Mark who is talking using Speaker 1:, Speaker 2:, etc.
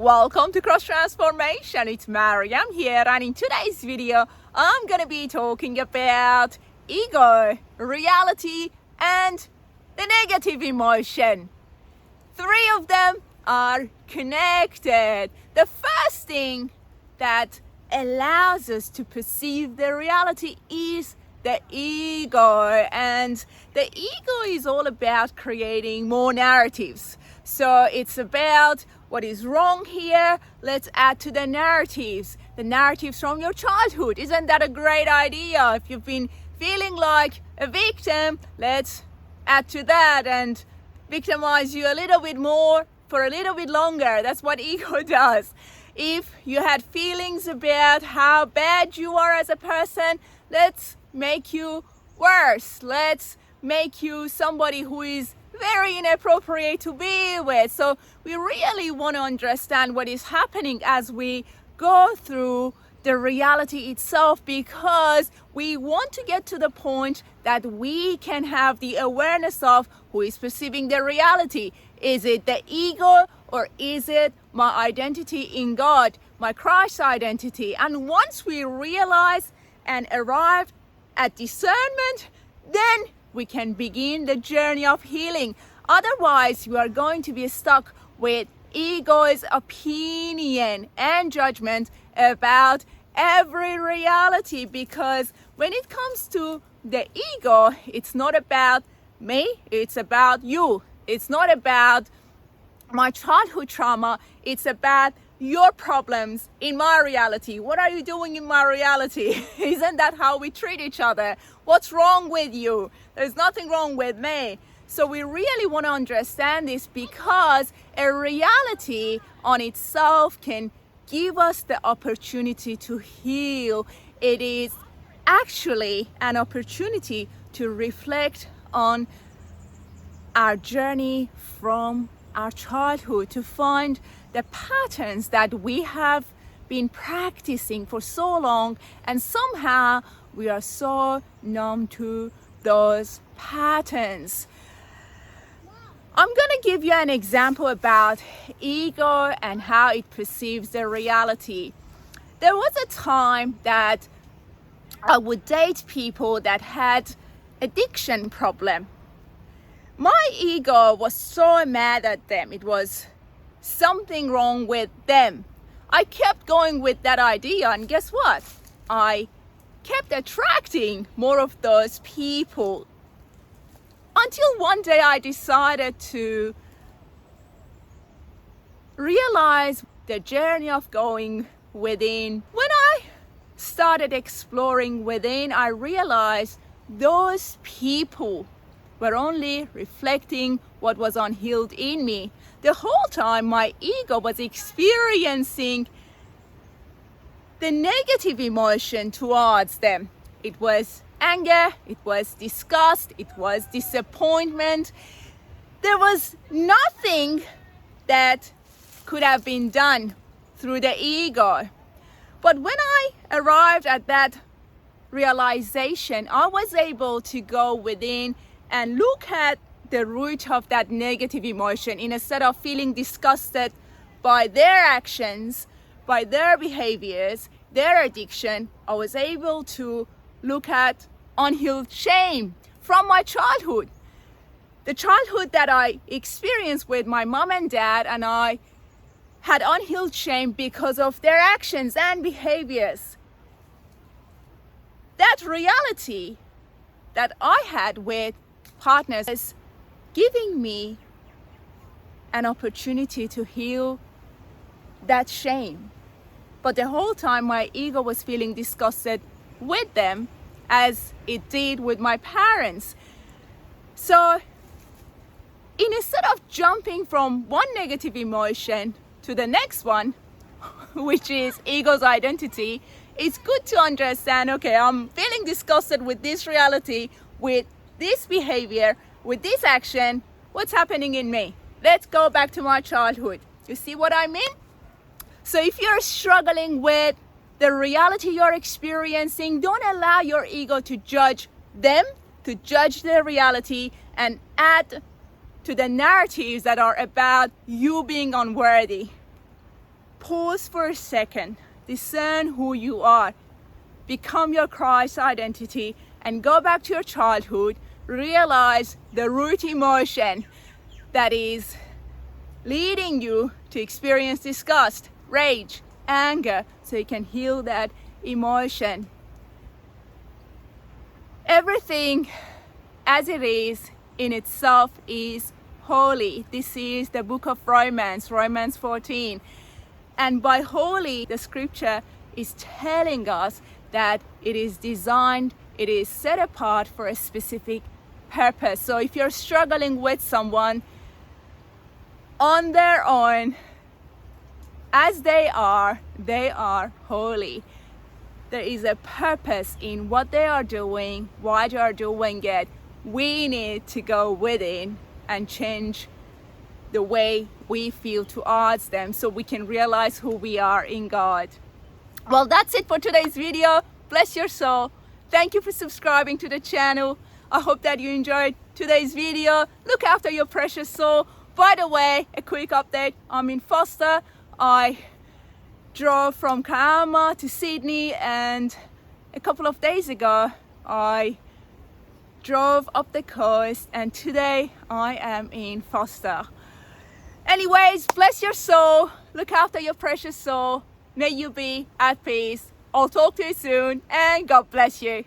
Speaker 1: Welcome to Cross Transformation. It's Mariam here, and in today's video I'm gonna be talking about ego, reality, and the negative emotion. Three of them are connected. The first thing that allows us to perceive the reality is the ego, and the ego is all about creating more narratives. So it's about what is wrong here. Let's add to the narratives from your childhood. Isn't that a great idea? If you've been feeling like a victim, let's add to that and victimize you a little bit more for a little bit longer. That's what ego does. If you had feelings about how bad you are as a person, let's make you worse. Let's make you somebody who is very inappropriate to be with. So we really want to understand what is happening as we go through the reality itself, because we want to get to the point that we can have the awareness of who is perceiving the reality. Is it the ego, or is it my identity in God, my Christ identity? And once we realize and arrive at discernment, then we can begin the journey of healing. Otherwise, you are going to be stuck with ego's opinion and judgment about every reality, because when it comes to the ego, it's not about me, it's about you. It's not about my childhood trauma, it's about your problems in my reality. What are you doing in my reality? Isn't that how we treat each other? What's wrong with you? There's nothing wrong with me. So we really want to understand this, because a reality on itself can give us the opportunity to heal. It is actually an opportunity to reflect on our journey from our childhood, to find the patterns that we have been practicing for so long, and somehow we are so numb to those patterns. I'm going to give you an example about ego and how it perceives the reality. There was a time that I would date people that had addiction problem. My ego was so mad at them. It was something wrong with them. I kept going with that idea, and guess what? I kept attracting more of those people, until one day I decided to realize the journey of going within. When I started exploring within, I realized those people were only reflecting what was unhealed in me. The whole time my ego was experiencing the negative emotion towards them. It was anger, it was disgust, it was disappointment. There was nothing that could have been done through the ego. But when I arrived at that realization, I was able to go within and look at the root of that negative emotion. Instead of feeling disgusted by their actions, by their behaviors, their addiction, I was able to look at unhealed shame from my childhood. The childhood that I experienced with my mom and dad, and I had unhealed shame because of their actions and behaviors. That reality that I had with partners is giving me an opportunity to heal that shame. But the whole time my ego was feeling disgusted with them, as it did with my parents. So instead of jumping from one negative emotion to the next one, which is ego's identity, it's good to understand, okay, I'm feeling disgusted with this reality, with this behavior, with this action. What's happening in me? Let's go back to my childhood. You see what I mean? So if you're struggling with the reality you're experiencing, don't allow your ego to judge them, to judge their reality, and add to the narratives that are about you being unworthy. pause for a second, discern who you are, become your Christ identity, and go back to your childhood, realize the root emotion that is leading you to experience disgust, rage, anger, so you can heal that emotion. Everything as it is in itself is holy. This is the book of Romans 14. And by holy, the scripture is telling us that it is designed, it is set apart for a specific purpose. So if you're struggling with someone on their own, as they are holy. There is a purpose in what they are doing, why they are doing it. We need to go within and change the way we feel towards them so we can realize who we are in God. Well, that's it for today's video. Bless your soul. Thank you for subscribing to the channel. I hope that you enjoyed today's video. Look after your precious soul. By the way, a quick update. I'm in Foster. I drove from Kiama to Sydney, and a couple of days ago I drove up the coast, and today I am in Foster. Anyways, bless your soul. Look after your precious soul. May you be at peace. I'll talk to you soon, and God bless you.